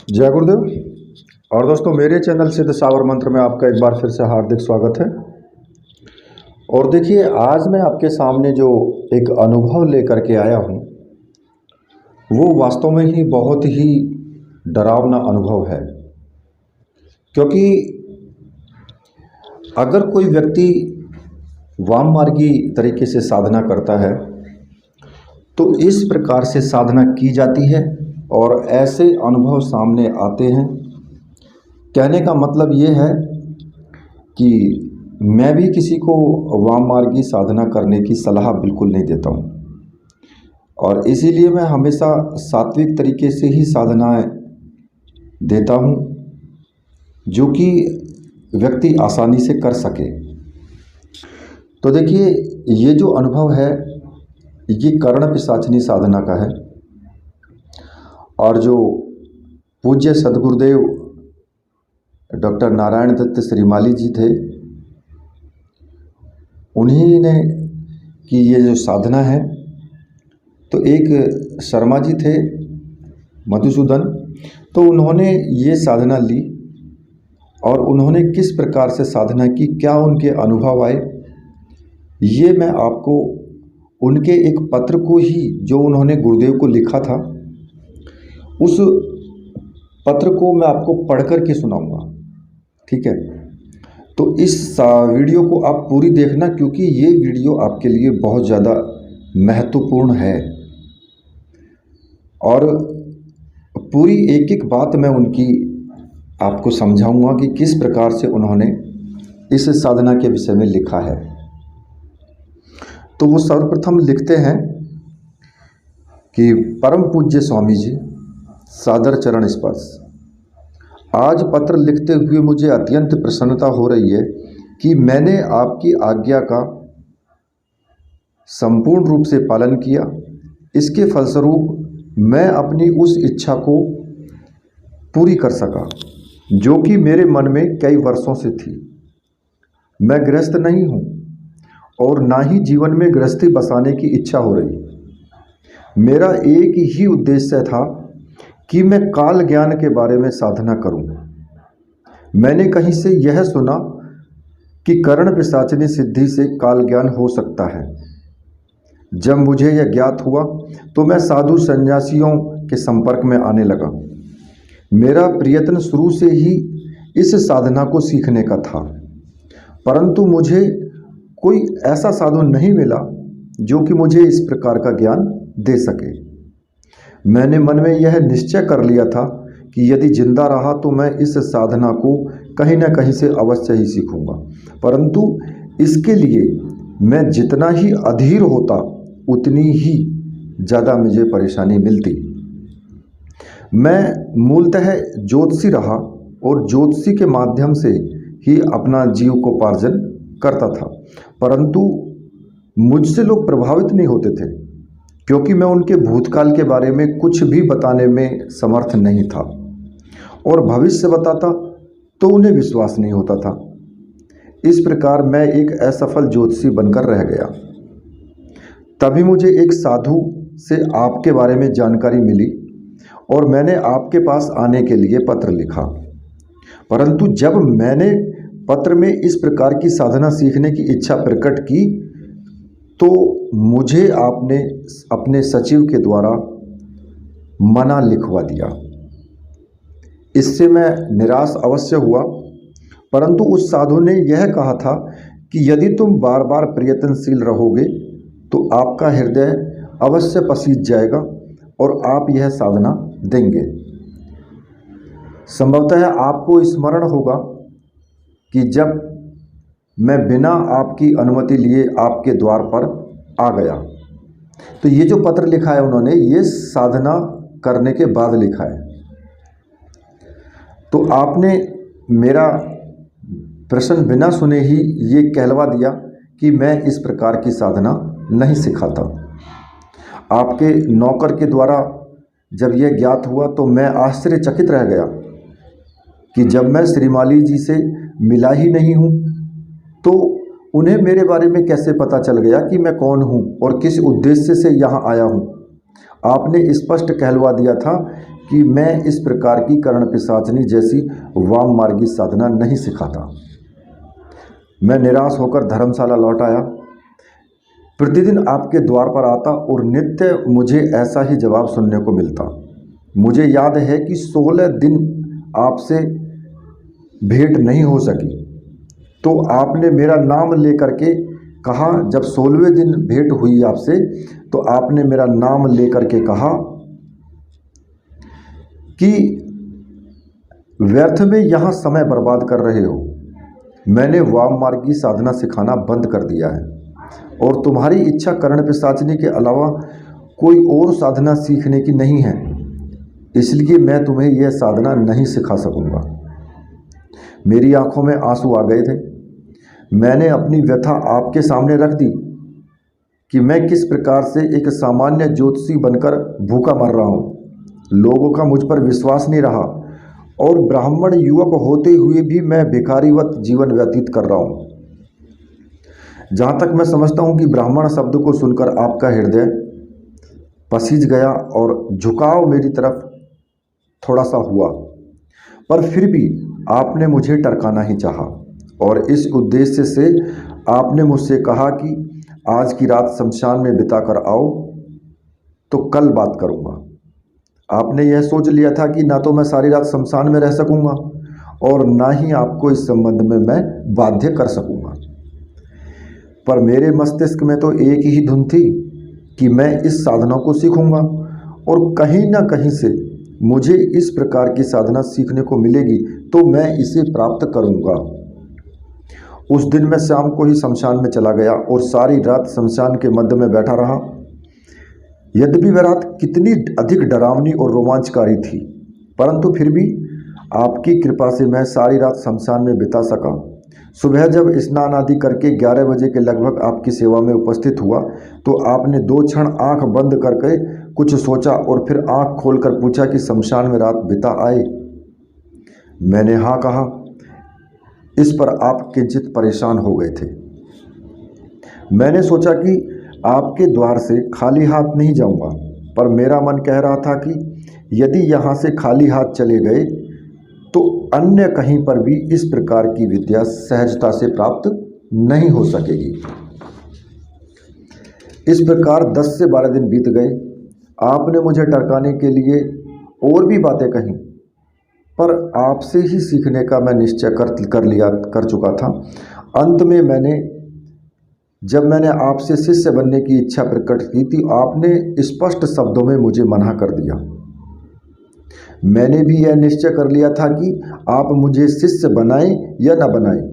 जय गुरुदेव। और दोस्तों, मेरे चैनल सिद्ध सावर मंत्र में आपका एक बार फिर से हार्दिक स्वागत है। और देखिए, आज मैं आपके सामने जो एक अनुभव लेकर के आया हूँ वो वास्तव में ही बहुत ही डरावना अनुभव है। क्योंकि अगर कोई व्यक्ति वाममार्गी तरीके से साधना करता है तो इस प्रकार से साधना की जाती है और ऐसे अनुभव सामने आते हैं। कहने का मतलब ये है कि मैं भी किसी को वाममार्गी साधना करने की सलाह बिल्कुल नहीं देता हूँ, और इसीलिए मैं हमेशा सात्विक तरीके से ही साधनाएं देता हूँ जो कि व्यक्ति आसानी से कर सके। तो देखिए, ये जो अनुभव है ये कर्ण पिशाचिनी साधना का है। और जो पूज्य सद्गुरुदेव डॉक्टर नारायण दत्त श्रीमाली जी थे, उन्हीं ने की ये जो साधना है। तो एक शर्मा जी थे, मधुसूदन, तो उन्होंने ये साधना ली और उन्होंने किस प्रकार से साधना की, क्या उनके अनुभव आए, ये मैं आपको उनके एक पत्र को ही जो उन्होंने गुरुदेव को लिखा था उस पत्र को मैं आपको पढ़ कर के सुनाऊंगा। ठीक है, तो इस वीडियो को आप पूरी देखना, क्योंकि ये वीडियो आपके लिए बहुत ज़्यादा महत्वपूर्ण है और पूरी एक एक बात मैं उनकी आपको समझाऊंगा कि किस प्रकार से उन्होंने इस साधना के विषय में लिखा है। तो वो सर्वप्रथम लिखते हैं कि परम पूज्य स्वामी जी, सादर चरण स्पर्श। आज पत्र लिखते हुए मुझे अत्यंत प्रसन्नता हो रही है कि मैंने आपकी आज्ञा का संपूर्ण रूप से पालन किया। इसके फलस्वरूप मैं अपनी उस इच्छा को पूरी कर सका जो कि मेरे मन में कई वर्षों से थी। मैं गृहस्थ नहीं हूँ और ना ही जीवन में गृहस्थी बसाने की इच्छा हो रही। मेरा एक ही उद्देश्य था कि मैं काल ज्ञान के बारे में साधना करूं। मैंने कहीं से यह सुना कि कर्ण पिशाचिनी सिद्धि से काल ज्ञान हो सकता है। जब मुझे यह ज्ञात हुआ तो मैं साधु सन्यासियों के संपर्क में आने लगा। मेरा प्रयत्न शुरू से ही इस साधना को सीखने का था, परंतु मुझे कोई ऐसा साधु नहीं मिला जो कि मुझे इस प्रकार का ज्ञान दे सके। मैंने मन में यह निश्चय कर लिया था कि यदि जिंदा रहा तो मैं इस साधना को कहीं न कहीं से अवश्य ही सीखूंगा, परंतु इसके लिए मैं जितना ही अधीर होता उतनी ही ज़्यादा मुझे परेशानी मिलती। मैं मूलतः ज्योतिषी रहा और ज्योतिषी के माध्यम से ही अपना जीविकोपार्जन करता था, परंतु मुझसे लोग प्रभावित नहीं होते थे क्योंकि मैं उनके भूतकाल के बारे में कुछ भी बताने में समर्थ नहीं था, और भविष्य बताता तो उन्हें विश्वास नहीं होता था। इस प्रकार मैं एक असफल ज्योतिषी बनकर रह गया। तभी मुझे एक साधु से आपके बारे में जानकारी मिली और मैंने आपके पास आने के लिए पत्र लिखा। परंतु जब मैंने पत्र में इस प्रकार की साधना सीखने की इच्छा प्रकट की तो मुझे आपने अपने सचिव के द्वारा मना लिखवा दिया। इससे मैं निराश अवश्य हुआ, परंतु उस साधु ने यह कहा था कि यदि तुम बार बार प्रयत्नशील रहोगे तो आपका हृदय अवश्य पसीज जाएगा और आप यह साधना देंगे। संभवतः आपको स्मरण होगा कि जब मैं बिना आपकी अनुमति लिए आपके द्वार पर आ गया, तो ये जो पत्र लिखा है उन्होंने ये साधना करने के बाद लिखा है। तो आपने मेरा प्रश्न बिना सुने ही ये कहलवा दिया कि मैं इस प्रकार की साधना नहीं सिखाता। आपके नौकर के द्वारा जब यह ज्ञात हुआ तो मैं आश्चर्यचकित रह गया कि जब मैं श्रीमाली जी से मिला ही नहीं हूँ तो उन्हें मेरे बारे में कैसे पता चल गया कि मैं कौन हूँ और किस उद्देश्य से यहाँ आया हूँ। आपने स्पष्ट कहलवा दिया था कि मैं इस प्रकार की करण पिशाचनी जैसी वाम मार्गी साधना नहीं सिखाता। मैं निराश होकर धर्मशाला लौट आया। प्रतिदिन आपके द्वार पर आता और नित्य मुझे ऐसा ही जवाब सुनने को मिलता। मुझे याद है कि 16 दिन आपसे भेंट नहीं हो सकी, तो आपने मेरा नाम लेकर के कहा। जब 16वें दिन भेंट हुई आपसे, तो आपने मेरा नाम लेकर के कहा कि व्यर्थ में यहाँ समय बर्बाद कर रहे हो। मैंने वाम मार्गी साधना सिखाना बंद कर दिया है और तुम्हारी इच्छा करण पिशाचनी के अलावा कोई और साधना सीखने की नहीं है, इसलिए मैं तुम्हें यह साधना नहीं सिखा सकूंगा। मेरी आंखों में आंसू आ गए थे। मैंने अपनी व्यथा आपके सामने रख दी कि मैं किस प्रकार से एक सामान्य ज्योतिषी बनकर भूखा मर रहा हूँ। लोगों का मुझ पर विश्वास नहीं रहा और ब्राह्मण युवक होते हुए भी मैं भिखारीवत जीवन व्यतीत कर रहा हूँ। जहाँ तक मैं समझता हूँ कि ब्राह्मण शब्द को सुनकर आपका हृदय पसीज गया और झुकाव मेरी तरफ थोड़ा सा हुआ, पर फिर भी आपने मुझे टरकाना ही चाहा और इस उद्देश्य से आपने मुझसे कहा कि आज की रात शमशान में बिता कर आओ, तो कल बात करूँगा। आपने यह सोच लिया था कि ना तो मैं सारी रात शमशान में रह सकूँगा और ना ही आपको इस संबंध में मैं बाध्य कर सकूँगा। पर मेरे मस्तिष्क में तो एक ही धुन थी कि मैं इस साधना को सीखूँगा और कहीं ना कहीं से मुझे इस प्रकार की साधना सीखने को मिलेगी तो मैं इसे प्राप्त करूँगा। उस दिन मैं शाम को ही शमशान में चला गया और सारी रात शमशान के मध्य में बैठा रहा। यद्यपि वह रात कितनी अधिक डरावनी और रोमांचकारी थी, परंतु फिर भी आपकी कृपा से मैं सारी रात शमशान में बिता सका। सुबह जब स्नान आदि करके 11 बजे के लगभग आपकी सेवा में उपस्थित हुआ, तो आपने 2 क्षण आंख बंद करके कुछ सोचा और फिर आंख खोलकर पूछा कि शमशान में रात बिता आए। मैंने हाँ कहा। इस पर आप किंचित परेशान हो गए थे। मैंने सोचा कि आपके द्वार से खाली हाथ नहीं जाऊंगा, पर मेरा मन कह रहा था कि यदि यहाँ से खाली हाथ चले गए तो अन्य कहीं पर भी इस प्रकार की विद्या सहजता से प्राप्त नहीं हो सकेगी। इस प्रकार 10 से 12 दिन बीत गए। आपने मुझे टरकाने के लिए और भी बातें कहीं, पर आपसे ही सीखने का मैं निश्चय कर चुका था। अंत में जब मैंने आपसे शिष्य बनने की इच्छा प्रकट की थी, आपने स्पष्ट शब्दों में मुझे मना कर दिया। मैंने भी यह निश्चय कर लिया था कि आप मुझे शिष्य बनाएं या न बनाएं,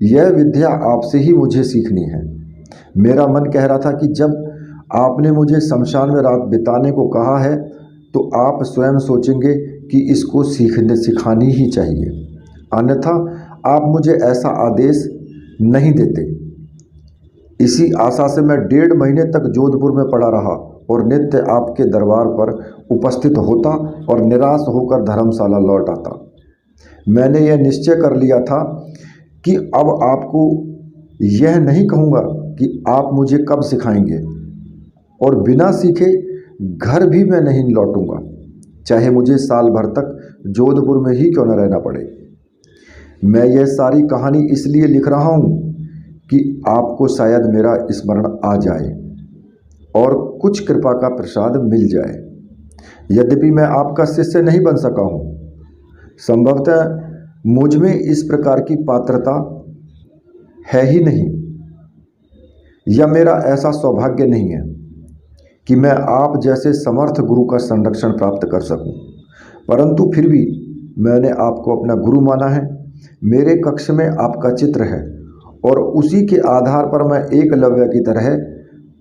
यह विद्या आपसे ही मुझे सीखनी है। मेरा मन कह रहा था कि जब आपने मुझे शमशान में रात बिताने को कहा है, तो आप स्वयं सोचेंगे कि इसको सिखानी ही चाहिए, अन्यथा आप मुझे ऐसा आदेश नहीं देते। इसी आशा से मैं 1.5 महीने तक जोधपुर में पड़ा रहा और नित्य आपके दरबार पर उपस्थित होता और निराश होकर धर्मशाला लौट आता। मैंने यह निश्चय कर लिया था कि अब आपको यह नहीं कहूँगा कि आप मुझे कब सिखाएंगे, और बिना सीखे घर भी मैं नहीं लौटूंगा, चाहे मुझे साल भर तक जोधपुर में ही क्यों न रहना पड़े। मैं यह सारी कहानी इसलिए लिख रहा हूँ कि आपको शायद मेरा स्मरण आ जाए और कुछ कृपा का प्रसाद मिल जाए। यद्यपि मैं आपका शिष्य नहीं बन सका हूँ, संभवतः मुझ में इस प्रकार की पात्रता है ही नहीं, या मेरा ऐसा सौभाग्य नहीं है कि मैं आप जैसे समर्थ गुरु का संरक्षण प्राप्त कर सकूं। परंतु फिर भी मैंने आपको अपना गुरु माना है। मेरे कक्ष में आपका चित्र है और उसी के आधार पर मैं एकलव्य की तरह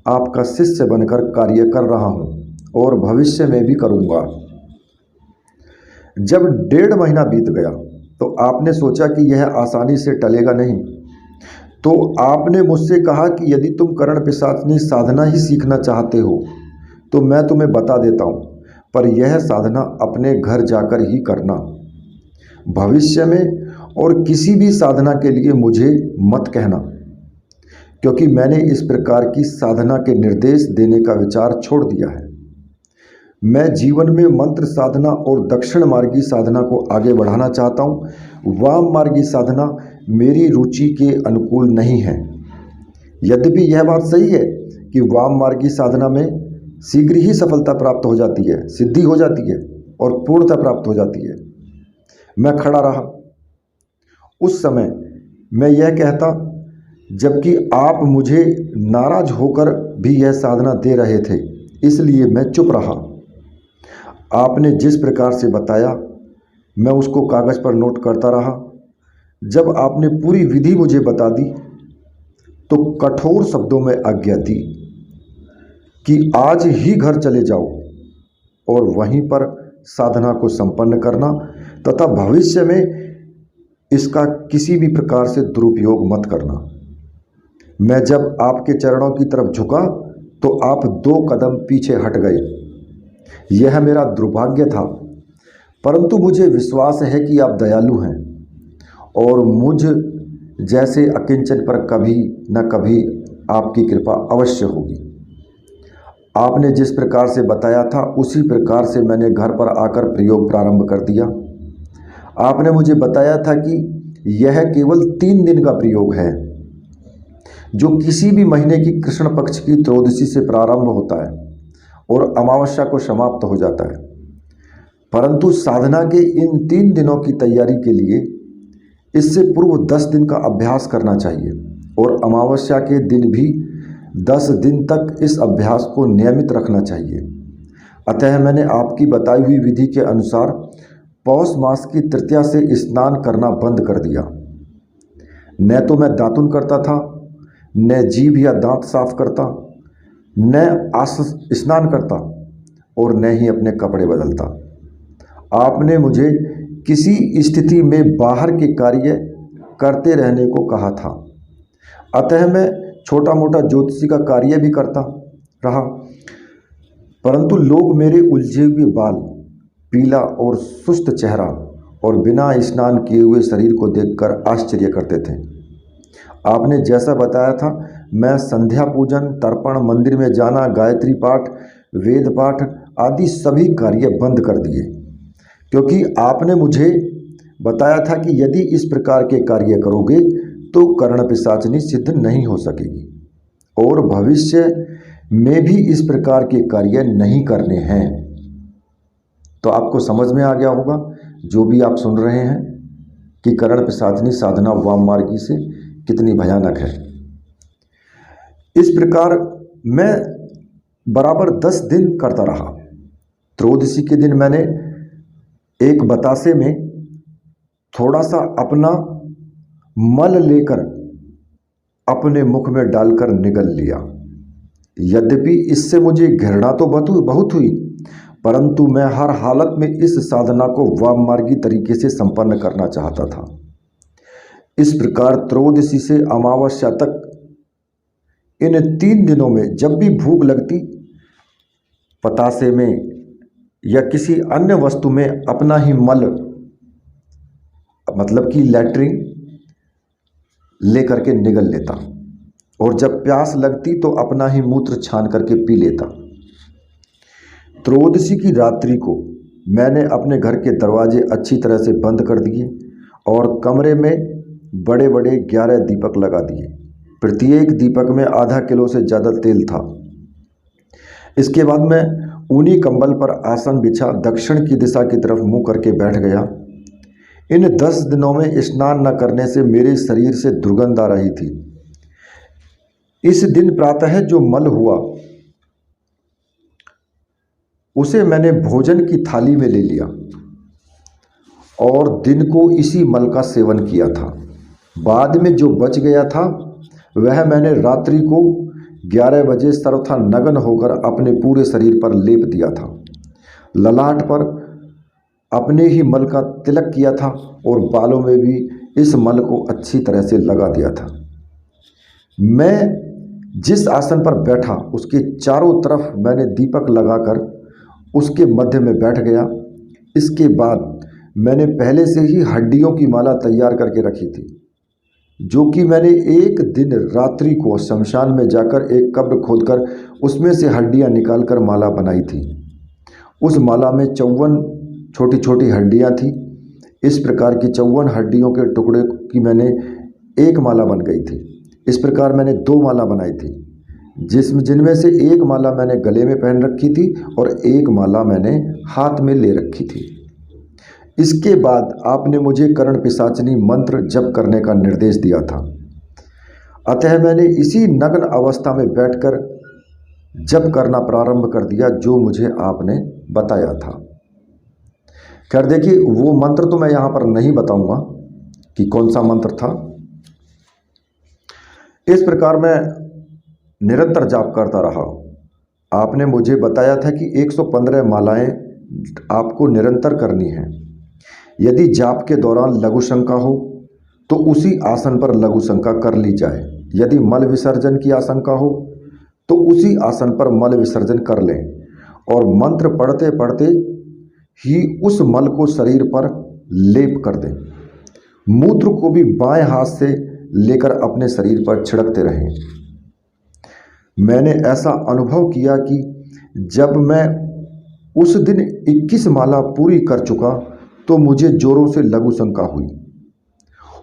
आपका शिष्य बनकर कार्य कर रहा हूं और भविष्य में भी करूंगा। जब 1.5 महीना बीत गया तो आपने सोचा कि यह आसानी से टलेगा नहीं, तो आपने मुझसे कहा कि यदि तुम करण पिशाचनी साधना ही सीखना चाहते हो तो मैं तुम्हें बता देता हूँ, पर यह साधना अपने घर जाकर ही करना। भविष्य में और किसी भी साधना के लिए मुझे मत कहना, क्योंकि मैंने इस प्रकार की साधना के निर्देश देने का विचार छोड़ दिया है। मैं जीवन में मंत्र साधना और दक्षिण मार्गी साधना को आगे बढ़ाना चाहता हूँ। वाम मार्गी साधना मेरी रुचि के अनुकूल नहीं है। यद्यपि यह बात सही है कि वाम मार्गी साधना में शीघ्र ही सफलता प्राप्त हो जाती है, सिद्धि हो जाती है और पूर्णता प्राप्त हो जाती है। मैं खड़ा रहा। उस समय मैं यह कहता, जबकि आप मुझे नाराज होकर भी यह साधना दे रहे थे, इसलिए मैं चुप रहा। आपने जिस प्रकार से बताया मैं उसको कागज़ पर नोट करता रहा। जब आपने पूरी विधि मुझे बता दी तो कठोर शब्दों में आज्ञा दी कि आज ही घर चले जाओ और वहीं पर साधना को संपन्न करना तथा भविष्य में इसका किसी भी प्रकार से दुरुपयोग मत करना। मैं जब आपके चरणों की तरफ झुका तो आप 2 कदम पीछे हट गए। यह मेरा दुर्भाग्य था, परंतु मुझे विश्वास है कि आप दयालु हैं और मुझ जैसे अकिंचन पर कभी न कभी आपकी कृपा अवश्य होगी। आपने जिस प्रकार से बताया था उसी प्रकार से मैंने घर पर आकर प्रयोग प्रारंभ कर दिया। आपने मुझे बताया था कि यह केवल 3 दिन का प्रयोग है, जो किसी भी महीने की कृष्ण पक्ष की त्रयोदशी से प्रारंभ होता है और अमावस्या को समाप्त हो जाता है। परंतु साधना के इन 3 दिनों की तैयारी के लिए इससे पूर्व 10 दिन का अभ्यास करना चाहिए और अमावस्या के दिन भी 10 दिन तक इस अभ्यास को नियमित रखना चाहिए। अतः मैंने आपकी बताई हुई विधि के अनुसार पौष मास की तृतीया से स्नान करना बंद कर दिया। न तो मैं दातुन करता था, न जीभ या दांत साफ करता, न स्नान करता और न ही अपने कपड़े बदलता। आपने मुझे किसी स्थिति में बाहर के कार्य करते रहने को कहा था। अतः मैं छोटा मोटा ज्योतिषी का कार्य भी करता रहा, परंतु लोग मेरे उलझे हुए बाल, पीला और सुस्त चेहरा और बिना स्नान किए हुए शरीर को देखकर आश्चर्य करते थे। आपने जैसा बताया था मैं संध्या पूजन, तर्पण, मंदिर में जाना, गायत्री पाठ, वेद पाठ आदि सभी कार्य बंद कर दिए, क्योंकि आपने मुझे बताया था कि यदि इस प्रकार के कार्य करोगे तो कर्ण पिशाचिनी सिद्ध नहीं हो सकेगी और भविष्य में भी इस प्रकार के कार्य नहीं करने हैं। तो आपको समझ में आ गया होगा जो भी आप सुन रहे हैं कि कर्ण पिशाचिनी साधना वाम मार्गी से कितनी भयानक है। इस प्रकार मैं बराबर 10 दिन करता रहा। त्रयोदशी के दिन मैंने एक बतासे में थोड़ा सा अपना मल लेकर अपने मुख में डालकर निगल लिया। यद्यपि इससे मुझे घृणा तो बहुत हुई, परंतु मैं हर हालत में इस साधना को वाम मार्गी तरीके से संपन्न करना चाहता था। इस प्रकार त्रयोदशी से अमावस्या तक इन 3 दिनों में जब भी भूख लगती, पतासे में या किसी अन्य वस्तु में अपना ही मल, मतलब कि लैट्रिन लेकर के निगल लेता और जब प्यास लगती तो अपना ही मूत्र छान करके पी लेता। त्रयोदशी की रात्रि को मैंने अपने घर के दरवाजे अच्छी तरह से बंद कर दिए और कमरे में बड़े बड़े 11 दीपक लगा दिए। प्रत्येक दीपक में आधा किलो से ज़्यादा तेल था। इसके बाद मैं ऊनी कंबल पर आसन बिछा दक्षिण की दिशा की तरफ मुंह करके बैठ गया। इन 10 दिनों में स्नान न करने से मेरे शरीर से दुर्गंध आ रही थी। इस दिन प्रातः जो मल हुआ उसे मैंने भोजन की थाली में ले लिया और दिन को इसी मल का सेवन किया था। बाद में जो बच गया था वह मैंने रात्रि को 11 बजे सर्वथा नग्न होकर अपने पूरे शरीर पर लेप दिया था। ललाट पर अपने ही मल का तिलक किया था और बालों में भी इस मल को अच्छी तरह से लगा दिया था। मैं जिस आसन पर बैठा उसके चारों तरफ मैंने दीपक लगाकर उसके मध्य में बैठ गया। इसके बाद मैंने पहले से ही हड्डियों की माला तैयार करके रखी थी, जो कि मैंने एक दिन रात्रि को शमशान में जाकर एक कब्र खोदकर उसमें से हड्डियां निकालकर माला बनाई थी उस माला में 54 छोटी छोटी हड्डियाँ थी। इस प्रकार की 54 हड्डियों के टुकड़े की मैंने एक माला बन गई थी। इस प्रकार मैंने 2 माला बनाई थी, जिनमें से एक माला मैंने गले में पहन रखी थी और एक माला मैंने हाथ में ले रखी थी। इसके बाद आपने मुझे कर्ण पिशाचिनी मंत्र जप करने का निर्देश दिया था। अतः मैंने इसी नग्न अवस्था में बैठकर जप करना प्रारंभ कर दिया जो मुझे आपने बताया था। खैर देखिए, वो मंत्र तो मैं यहाँ पर नहीं बताऊंगा कि कौन सा मंत्र था। इस प्रकार मैं निरंतर जाप करता रहा। आपने मुझे बताया था कि 115 मालाएं आपको निरंतर करनी हैं। यदि जाप के दौरान लघु शंका हो तो उसी आसन पर लघु शंका कर ली जाए। यदि मल विसर्जन की आशंका हो तो उसी आसन पर मल विसर्जन कर लें और मंत्र पढ़ते पढ़ते ही उस मल को शरीर पर लेप कर दें। मूत्र को भी बाएं हाथ से लेकर अपने शरीर पर छिड़कते रहें। मैंने ऐसा अनुभव किया कि जब मैं उस दिन 21 माला पूरी कर चुका तो मुझे जोरों से लघु शंका हुई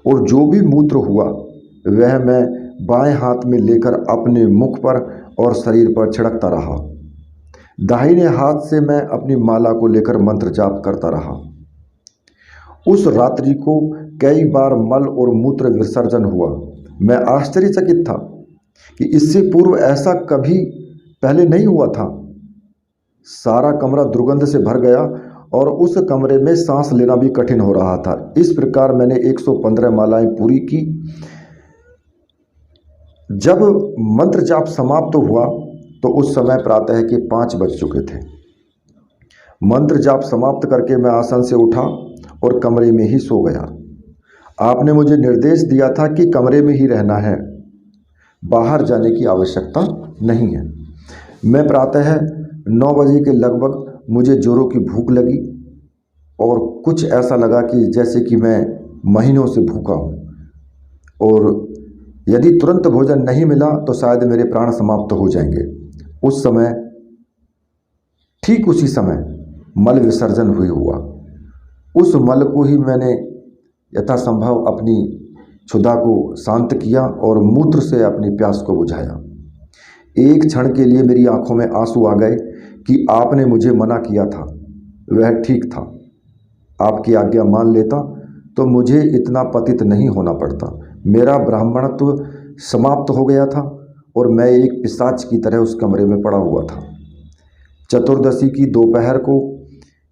और जो भी मूत्र हुआ वह मैं बाएं हाथ में लेकर अपने मुख पर और शरीर पर छिड़कता रहा। दाहिने हाथ से मैं अपनी माला को लेकर मंत्र जाप करता रहा। उस रात्रि को कई बार मल और मूत्र विसर्जन हुआ। मैं आश्चर्यचकित था कि इससे पूर्व ऐसा कभी पहले नहीं हुआ था। सारा कमरा दुर्गंध से भर गया और उस कमरे में सांस लेना भी कठिन हो रहा था। इस प्रकार मैंने 115 मालाएं पूरी की। जब मंत्र जाप समाप्त हुआ तो उस समय प्रातः के 5 बज चुके थे। मंत्र जाप समाप्त करके मैं आसन से उठा और कमरे में ही सो गया। आपने मुझे निर्देश दिया था कि कमरे में ही रहना है, बाहर जाने की आवश्यकता नहीं है। मैं प्रातः 9 बजे के लगभग मुझे जोरों की भूख लगी और कुछ ऐसा लगा कि जैसे कि मैं महीनों से भूखा हूँ और यदि तुरंत भोजन नहीं मिला तो शायद मेरे प्राण समाप्त हो जाएंगे। उस समय, ठीक उसी समय मल विसर्जन हुआ। उस मल को ही मैंने यथासंभव अपनी क्षुधा को शांत किया और मूत्र से अपनी प्यास को बुझाया। एक क्षण के लिए मेरी आंखों में आंसू आ गए कि आपने मुझे मना किया था वह ठीक था। आपकी आज्ञा मान लेता तो मुझे इतना पतित नहीं होना पड़ता। मेरा ब्राह्मणत्व समाप्त हो गया था और मैं एक पिशाच की तरह उस कमरे में पड़ा हुआ था। चतुर्दशी की दोपहर को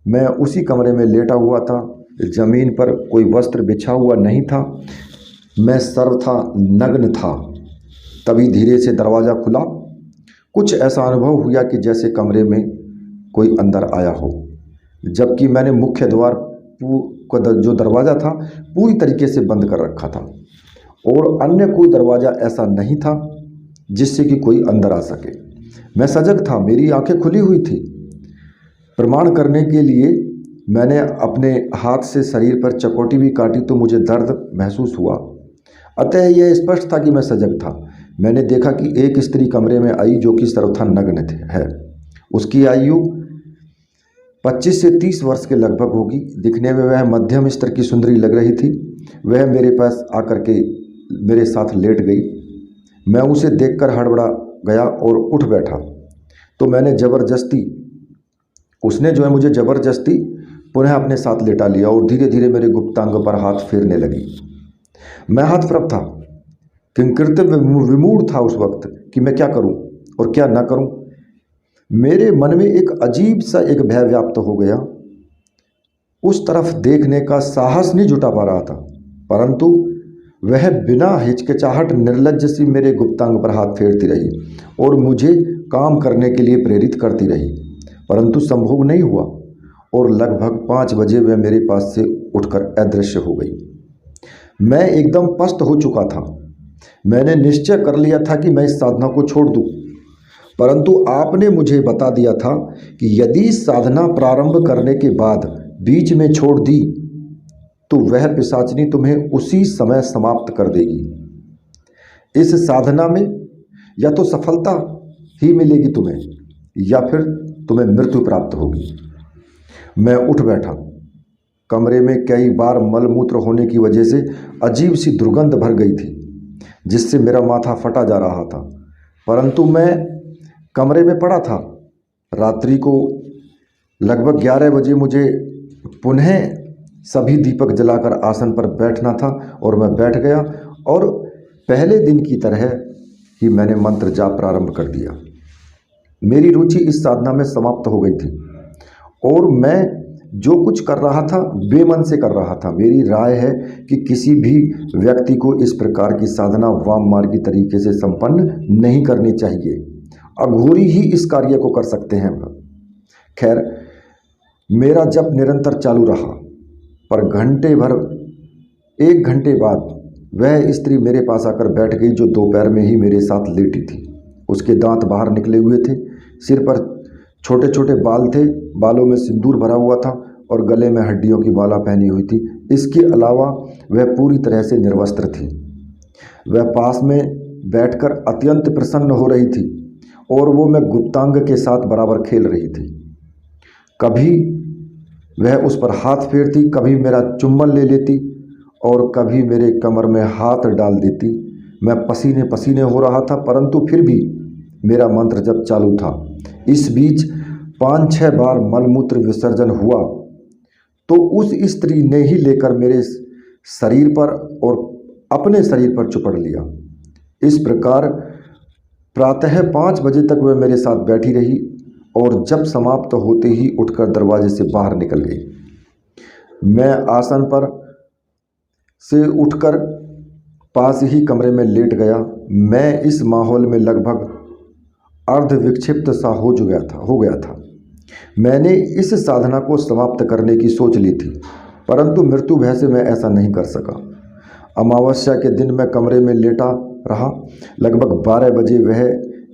मैं उसी कमरे में लेटा हुआ था। जमीन पर कोई वस्त्र बिछा हुआ नहीं था। मैं सर्वथा नग्न था। तभी धीरे से दरवाज़ा खुला। कुछ ऐसा अनुभव हुआ कि जैसे कमरे में कोई अंदर आया हो, जबकि मैंने मुख्य द्वार का जो दरवाज़ा था पूरी तरीके से बंद कर रखा था और अन्य कोई दरवाज़ा ऐसा नहीं था जिससे कि कोई अंदर आ सके। मैं सजग था, मेरी आंखें खुली हुई थी। प्रमाण करने के लिए मैंने अपने हाथ से शरीर पर चकोटी भी काटी तो मुझे दर्द महसूस हुआ। अतः यह स्पष्ट था कि मैं सजग था। मैंने देखा कि एक स्त्री कमरे में आई जो कि सर्वथा नग्न है। उसकी आयु 25 से 30 वर्ष के लगभग होगी। दिखने में वह मध्यम स्तर की सुंदरी लग रही थी। वह मेरे पास आकर के मेरे साथ लेट गई। मैं उसे देखकर हड़बड़ा गया और उठ बैठा तो उसने जो है मुझे ज़बरदस्ती पुनः अपने साथ लेटा लिया और धीरे धीरे मेरे गुप्तांग पर हाथ फेरने लगी। मैं हतप्रभ था, किंकृत विमूढ़ था उस वक्त कि मैं क्या करूं और क्या ना करूं। मेरे मन में एक अजीब सा एक भय व्याप्त हो गया। उस तरफ देखने का साहस नहीं जुटा पा रहा था, परंतु वह बिना हिचकिचाहट निर्लज्ज सी मेरे गुप्तांग पर हाथ फेरती रही और मुझे काम करने के लिए प्रेरित करती रही, परंतु संभोग नहीं हुआ और लगभग 5 बजे वह मेरे पास से उठकर अदृश्य हो गई। मैं एकदम पस्त हो चुका था। मैंने निश्चय कर लिया था कि मैं इस साधना को छोड़ दूं, परंतु आपने मुझे बता दिया था कि यदि साधना प्रारंभ करने के बाद बीच में छोड़ दी तो वह पिशाचिनी तुम्हें उसी समय समाप्त कर देगी। इस साधना में या तो सफलता ही मिलेगी तुम्हें या फिर तुम्हें मृत्यु प्राप्त होगी। मैं उठ बैठा। कमरे में कई बार मलमूत्र होने की वजह से अजीब सी दुर्गंध भर गई थी, जिससे मेरा माथा फटा जा रहा था। परंतु मैं कमरे में पड़ा था। रात्रि को लगभग 11 बजे मुझे पुनः सभी दीपक जलाकर आसन पर बैठना था और मैं बैठ गया और पहले दिन की तरह ही मैंने मंत्र जाप प्रारंभ कर दिया। मेरी रुचि इस साधना में समाप्त हो गई थी और मैं जो कुछ कर रहा था बेमन से कर रहा था। मेरी राय है कि किसी भी व्यक्ति को इस प्रकार की साधना वाम मार्गी तरीके से संपन्न नहीं करनी चाहिए। अघोरी ही इस कार्य को कर सकते हैं। खैर, मेरा जप निरंतर चालू रहा, पर घंटे भर 1 घंटे बाद वह स्त्री मेरे पास आकर बैठ गई जो दोपहर में ही मेरे साथ लेटी थी। उसके दांत बाहर निकले हुए थे, सिर पर छोटे छोटे बाल थे, बालों में सिंदूर भरा हुआ था और गले में हड्डियों की माला पहनी हुई थी। इसके अलावा वह पूरी तरह से निर्वस्त्र थी। वह पास में बैठकर अत्यंत प्रसन्न हो रही थी और वो मैं गुप्तांग के साथ बराबर खेल रही थी। कभी वह उस पर हाथ फेरती, कभी मेरा चुम्बन ले लेती और कभी मेरे कमर में हाथ डाल देती। मैं पसीने पसीने हो रहा था, परंतु फिर भी मेरा मंत्र जप चालू था। इस बीच 5-6 बार मलमूत्र विसर्जन हुआ तो उस स्त्री ने ही लेकर मेरे शरीर पर और अपने शरीर पर चुपड़ लिया। इस प्रकार प्रातः 5 बजे तक वह मेरे साथ बैठी रही और जब समाप्त होते ही उठकर दरवाजे से बाहर निकल गई। मैं आसन पर से उठकर पास ही कमरे में लेट गया। मैं इस माहौल में लगभग अर्ध विक्षिप्त सा हो गया था। मैंने इस साधना को समाप्त करने की सोच ली थी, परंतु मृत्यु भय से मैं ऐसा नहीं कर सका। अमावस्या के दिन मैं कमरे में लेटा रहा। लगभग 12 बजे वह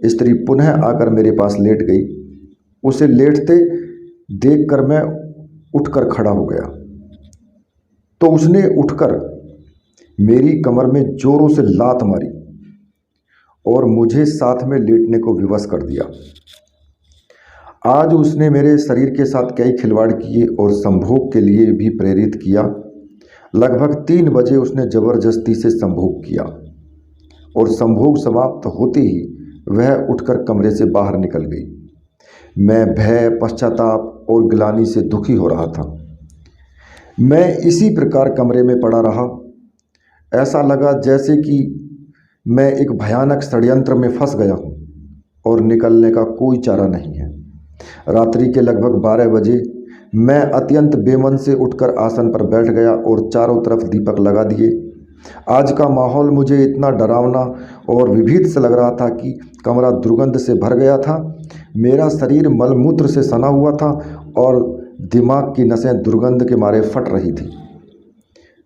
स्त्री पुनः आकर मेरे पास लेट गई। उसे लेटते देखकर मैं उठकर खड़ा हो गया तो उसने उठकर मेरी कमर में जोरों से लात मारी और मुझे साथ में लेटने को विवश कर दिया। आज उसने मेरे शरीर के साथ कई खिलवाड़ किए और संभोग के लिए भी प्रेरित किया। लगभग 3 बजे उसने जबरदस्ती से संभोग किया और संभोग समाप्त होते ही वह उठकर कमरे से बाहर निकल गई। मैं भय, पश्चाताप और ग्लानि से दुखी हो रहा था। मैं इसी प्रकार कमरे में पड़ा रहा। ऐसा लगा जैसे कि मैं एक भयानक षड्यंत्र में फंस गया हूँ और निकलने का कोई चारा नहीं है। रात्रि के लगभग 12 बजे मैं अत्यंत बेमन से उठकर आसन पर बैठ गया और चारों तरफ दीपक लगा दिए। आज का माहौल मुझे इतना डरावना और विभीत से लग रहा था कि कमरा दुर्गंध से भर गया था। मेरा शरीर मलमूत्र से सना हुआ था और दिमाग की नसें दुर्गंध के मारे फट रही थी।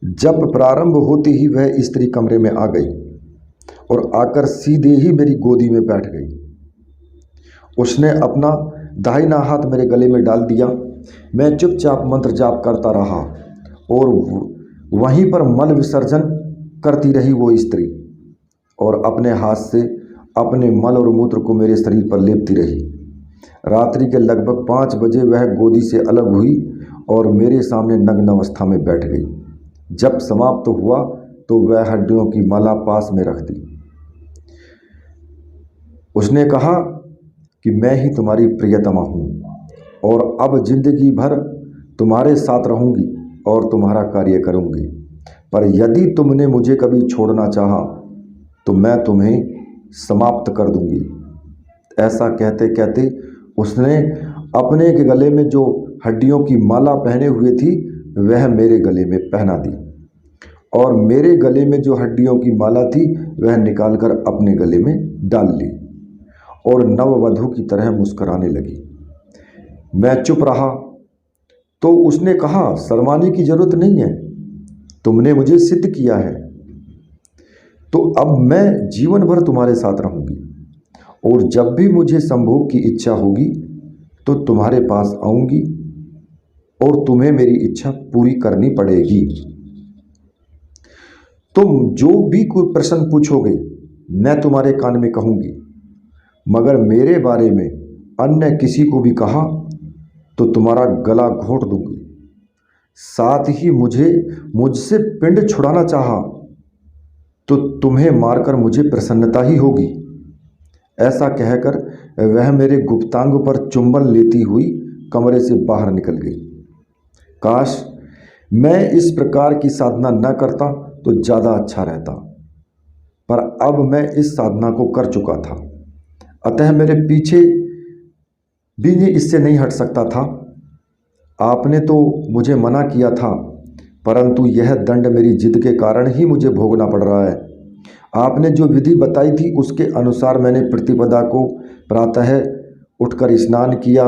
जब प्रारंभ होते ही वह स्त्री कमरे में आ गई और आकर सीधे ही मेरी गोदी में बैठ गई। उसने अपना दाहिना हाथ मेरे गले में डाल दिया। मैं चुपचाप मंत्र जाप करता रहा और वहीं पर मल विसर्जन करती रही वो स्त्री और अपने हाथ से अपने मल और मूत्र को मेरे शरीर पर लेपती रही। रात्रि के लगभग 5 बजे वह गोदी से अलग हुई और मेरे सामने नग्न अवस्था में बैठ गई। जब समाप्त हुआ तो वह हड्डियों की माला पास में रख दी। उसने कहा कि मैं ही तुम्हारी प्रियतमा हूँ और अब जिंदगी भर तुम्हारे साथ रहूँगी और तुम्हारा कार्य करूँगी, पर यदि तुमने मुझे कभी छोड़ना चाहा तो मैं तुम्हें समाप्त कर दूँगी। ऐसा कहते कहते उसने अपने के गले में जो हड्डियों की माला पहने हुए थी वह मेरे गले में पहना दी और मेरे गले में जो हड्डियों की माला थी वह निकालकर अपने गले में डाल ली और नववधू की तरह मुस्कुराने लगी। मैं चुप रहा तो उसने कहा, शर्माने की जरूरत नहीं है, तुमने मुझे सिद्ध किया है, तो अब मैं जीवन भर तुम्हारे साथ रहूंगी और जब भी मुझे संभोग की इच्छा होगी तो तुम्हारे पास आऊंगी और तुम्हें मेरी इच्छा पूरी करनी पड़ेगी। तुम जो भी कोई प्रश्न पूछोगे मैं तुम्हारे कान में कहूंगी, मगर मेरे बारे में अन्य किसी को भी कहा तो तुम्हारा गला घोंट दूंगी। साथ ही मुझसे पिंड छुड़ाना चाहा तो तुम्हें मारकर मुझे प्रसन्नता ही होगी। ऐसा कहकर वह मेरे गुप्तांग पर चुंबन लेती हुई कमरे से बाहर निकल गई। काश मैं इस प्रकार की साधना न करता तो ज़्यादा अच्छा रहता, पर अब मैं इस साधना को कर चुका था, अतः मेरे पीछे भी इससे नहीं हट सकता था। आपने तो मुझे मना किया था, परंतु यह दंड मेरी जिद के कारण ही मुझे भोगना पड़ रहा है। आपने जो विधि बताई थी उसके अनुसार मैंने प्रतिपदा को प्रातः उठकर स्नान किया,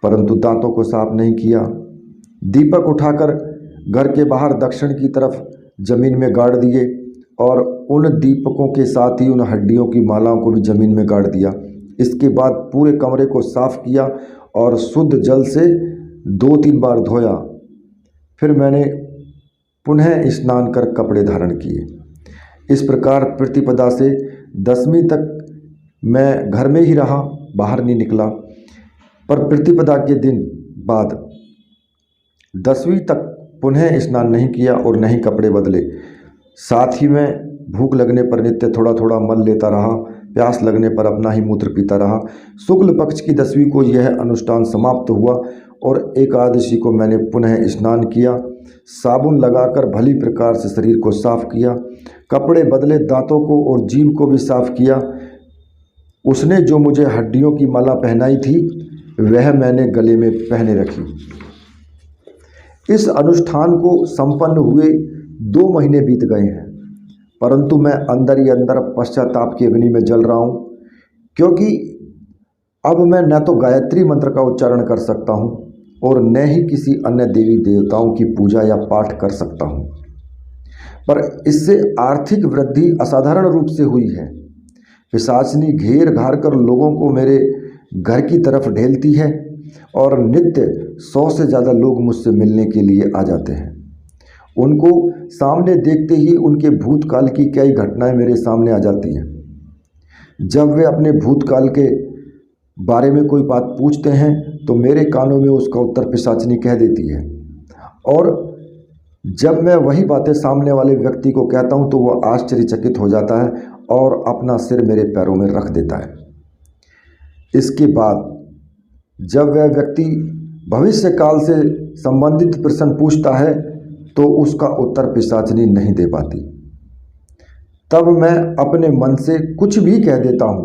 परंतु दांतों को साफ नहीं किया। दीपक उठाकर घर के बाहर दक्षिण की तरफ जमीन में गाड़ दिए और उन दीपकों के साथ ही उन हड्डियों की मालाओं को भी जमीन में गाड़ दिया। इसके बाद पूरे कमरे को साफ किया और शुद्ध जल से 2-3 बार धोया। फिर मैंने पुनः स्नान कर कपड़े धारण किए। इस प्रकार प्रतिपदा से 10वीं तक मैं घर में ही रहा, बाहर नहीं निकला। पर प्रतिपदा के दिन बाद 10वीं तक पुनः स्नान नहीं किया और न ही कपड़े बदले। साथ ही मैं भूख लगने पर नित्य थोड़ा थोड़ा मल लेता रहा, प्यास लगने पर अपना ही मूत्र पीता रहा। शुक्ल पक्ष की 10वीं को यह अनुष्ठान समाप्त हुआ और एकादशी को मैंने पुनः स्नान किया। साबुन लगाकर भली प्रकार से शरीर को साफ किया, कपड़े बदले, दांतों को और जीभ को भी साफ किया। उसने जो मुझे हड्डियों की माला पहनाई थी वह मैंने गले में पहने रखी। इस अनुष्ठान को संपन्न हुए 2 महीने बीत गए हैं, परंतु मैं अंदर ही अंदर पश्चाताप की अग्नि में जल रहा हूँ, क्योंकि अब मैं न तो गायत्री मंत्र का उच्चारण कर सकता हूँ और न ही किसी अन्य देवी देवताओं की पूजा या पाठ कर सकता हूँ। पर इससे आर्थिक वृद्धि असाधारण रूप से हुई है। पिशाचनी घेर घार कर लोगों को मेरे घर की तरफ ढेलती है और नित्य 100 से ज़्यादा लोग मुझसे मिलने के लिए आ जाते हैं। उनको सामने देखते ही उनके भूतकाल की कई घटनाएं मेरे सामने आ जाती हैं। जब वे अपने भूतकाल के बारे में कोई बात पूछते हैं तो मेरे कानों में उसका उत्तर पिशाचनी कह देती है, और जब मैं वही बातें सामने वाले व्यक्ति को कहता हूं तो वह आश्चर्यचकित हो जाता है और अपना सिर मेरे पैरों में रख देता है। इसके बाद जब वह व्यक्ति भविष्य काल से संबंधित प्रश्न पूछता है तो उसका उत्तर पिशाचनी नहीं दे पाती। तब मैं अपने मन से कुछ भी कह देता हूँ,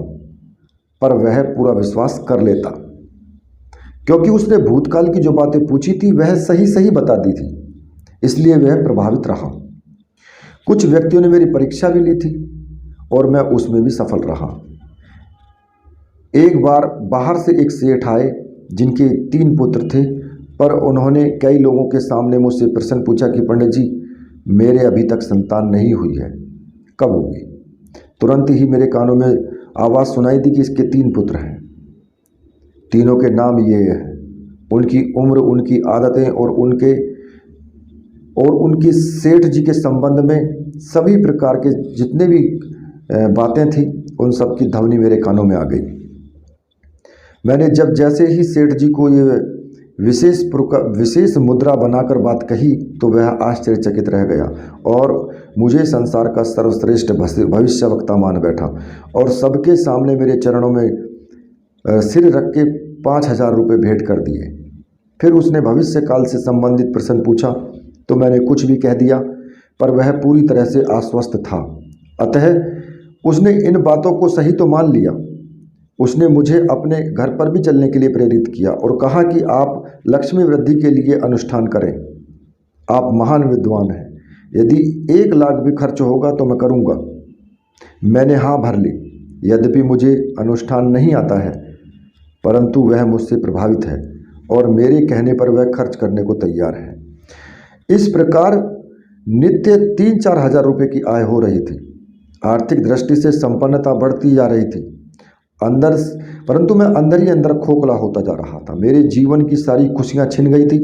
पर वह पूरा विश्वास कर लेता, क्योंकि उसने भूतकाल की जो बातें पूछी थी वह सही सही बता दी थी, इसलिए वह प्रभावित रहा। कुछ व्यक्तियों ने मेरी परीक्षा भी ली थी और मैं उसमें भी सफल रहा। एक बार बाहर से एक सेठ आए जिनके 3 पुत्र थे, पर उन्होंने कई लोगों के सामने मुझसे प्रश्न पूछा कि पंडित जी, मेरे अभी तक संतान नहीं हुई है, कब होगी? तुरंत ही मेरे कानों में आवाज़ सुनाई दी कि इसके 3 पुत्र हैं। तीनों के नाम ये हैं, उनकी उम्र, उनकी आदतें और उनकी सेठ जी के संबंध में सभी प्रकार के जितने भी बातें थी उन सब की ध्वनि मेरे कानों में आ गई। मैंने जब जैसे ही सेठ जी को ये विशेष मुद्रा बनाकर बात कही तो वह आश्चर्यचकित रह गया और मुझे संसार का सर्वश्रेष्ठ भविष्यवक्ता मान बैठा और सबके सामने मेरे चरणों में सिर रख के 5,000 रुपये भेंट कर दिए। फिर उसने भविष्य काल से संबंधित प्रश्न पूछा तो मैंने कुछ भी कह दिया, पर वह पूरी तरह से आश्वस्त था। अतः उसने इन बातों को सही तो मान लिया। उसने मुझे अपने घर पर भी चलने के लिए प्रेरित किया और कहा कि आप लक्ष्मी वृद्धि के लिए अनुष्ठान करें, आप महान विद्वान हैं, यदि 1 लाख भी खर्च होगा तो मैं करूँगा। मैंने हाँ भर ली। यद्यपि मुझे अनुष्ठान नहीं आता है, परंतु वह मुझसे प्रभावित है और मेरे कहने पर वह खर्च करने को तैयार है। इस प्रकार नित्य 3-4 हज़ार रुपये की आय हो रही थी। आर्थिक दृष्टि से संपन्नता बढ़ती जा रही थी परंतु मैं अंदर ही अंदर खोखला होता जा रहा था। मेरे जीवन की सारी खुशियां छिन गई थी।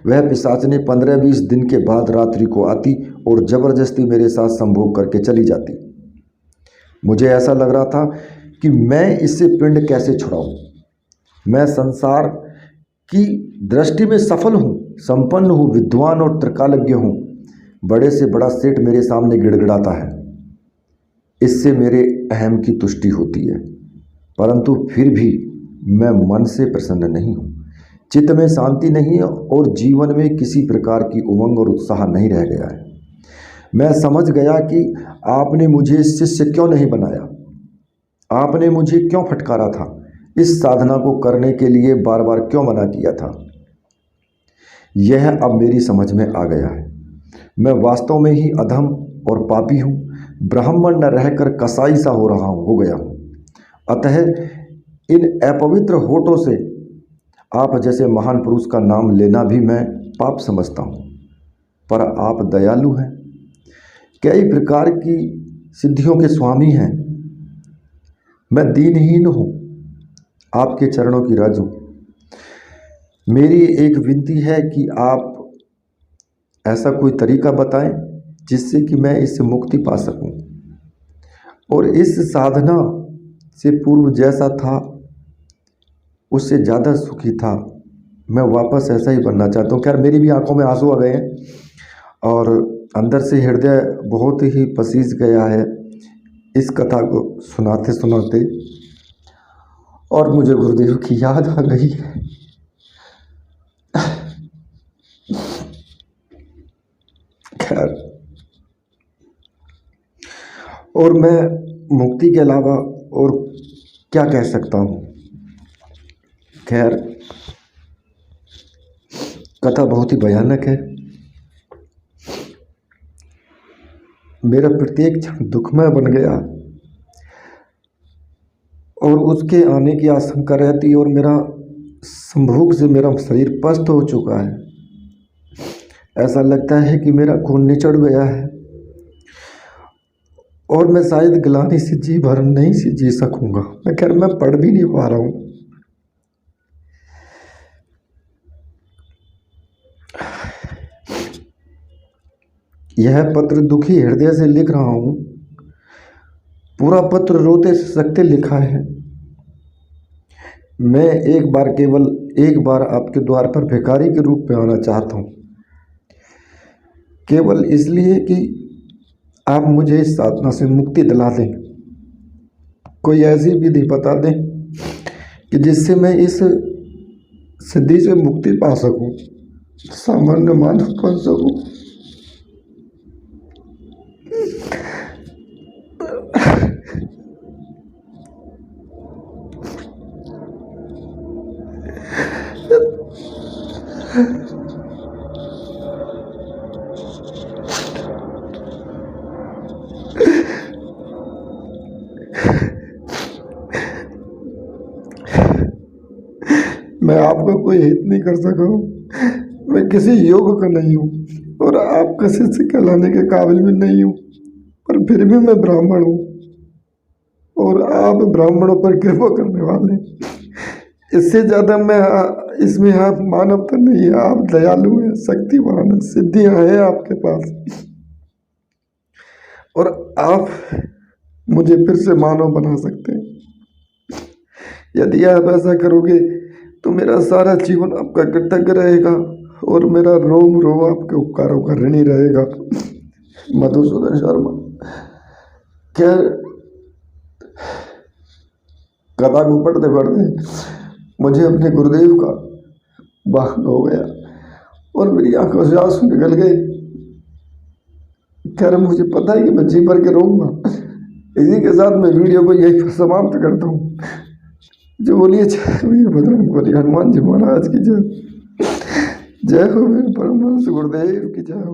वह पिशाचनी 15-20 दिन के बाद रात्रि को आती और जबरदस्ती मेरे साथ संभोग करके चली जाती। मुझे ऐसा लग रहा था कि मैं इससे पिंड कैसे छुड़ाऊं। मैं संसार कि दृष्टि में सफल हूँ, संपन्न हूँ, विद्वान और त्रिकालज्ञ हूँ। बड़े से बड़ा सेठ मेरे सामने गिड़गिड़ाता है, इससे मेरे अहम की तुष्टि होती है, परंतु फिर भी मैं मन से प्रसन्न नहीं हूँ। चित्त में शांति नहीं है और जीवन में किसी प्रकार की उमंग और उत्साह नहीं रह गया है। मैं समझ गया कि आपने मुझे शिष्य क्यों नहीं बनाया, आपने मुझे क्यों फटकारा था, इस साधना को करने के लिए बार बार क्यों मना किया था। यह अब मेरी समझ में आ गया है। मैं वास्तव में ही अधम और पापी हूँ, ब्राह्मण न रहकर कसाई सा हो गया हूँ। अतः इन अपवित्र होठों से आप जैसे महान पुरुष का नाम लेना भी मैं पाप समझता हूँ। पर आप दयालु हैं, कई प्रकार की सिद्धियों के स्वामी हैं। मैं दीनहीन हूँ, आपके चरणों की रज हूँ। मेरी एक विनती है कि आप ऐसा कोई तरीका बताएं जिससे कि मैं इससे मुक्ति पा सकूं और इस साधना से पूर्व जैसा था उससे ज़्यादा सुखी था। मैं वापस ऐसा ही बनना चाहता हूँ। खैर, मेरी भी आंखों में आंसू आ गए हैं और अंदर से हृदय बहुत ही पसीज गया है इस कथा को सुनाते सुनाते, और मुझे गुरुदेव की याद आ गई। खैर, और मैं मुक्ति के अलावा और क्या कह सकता हूँ। खैर, कथा बहुत ही भयानक है। मेरा प्रत्येक क्षण दुखमय बन गया और उसके आने की आशंका रहती और मेरा संभोग से मेरा शरीर पस्त हो चुका है। ऐसा लगता है कि मेरा खून निचड़ गया है और मैं शायद ग्लानि से जी भर नहीं से जी सकूंगा। मैं पढ़ भी नहीं पा रहा हूँ। यह पत्र दुखी हृदय से लिख रहा हूँ। पूरा पत्र रोते सकते लिखा है। मैं केवल एक बार आपके द्वार पर भिखारी के रूप में आना चाहता हूँ, केवल इसलिए कि आप मुझे इस साधना से मुक्ति दिला दें। कोई ऐसी विधि बता दें कि जिससे मैं इस सिद्धि से मुक्ति पा सकूं, सामान्य मानव बन सकूं। मैं आपका कोई हित नहीं कर सका हूँ। मैं किसी योग का नहीं हूँ और आपका शिष्य कहलाने के काबिल भी नहीं हूँ, पर फिर भी मैं ब्राह्मण हूँ और आप ब्राह्मणों पर कृपा करने वाले। इससे ज़्यादा मैं इसमें आप मानवता नहीं है, आप दयालु हैं, शक्तिवान हैं, सिद्धियाँ हैं आपके पास और आप मुझे फिर से मानव बना सकते हैं। यदि आप ऐसा करोगे तो मेरा सारा जीवन आपका कृतज्ञ रहेगा और मेरा रोम रोम आपके उपकारों का ऋणी रहेगा। मधुसूदन शर्मा। खैर, कथा को पढ़ते पढ़ते मुझे अपने गुरुदेव का वाहन हो गया और मेरी आंखों से आंसू निकल गए। खैर, मुझे पता है कि मैं जी भर के रोऊंगा। इसी के साथ मैं वीडियो को यही समाप्त करता हूँ। जो बोलिए जय वीर बजरंग बली, हनुमान जी महाराज की जय। जय हो मेरे परमहंस गुरुदेव की जय हो।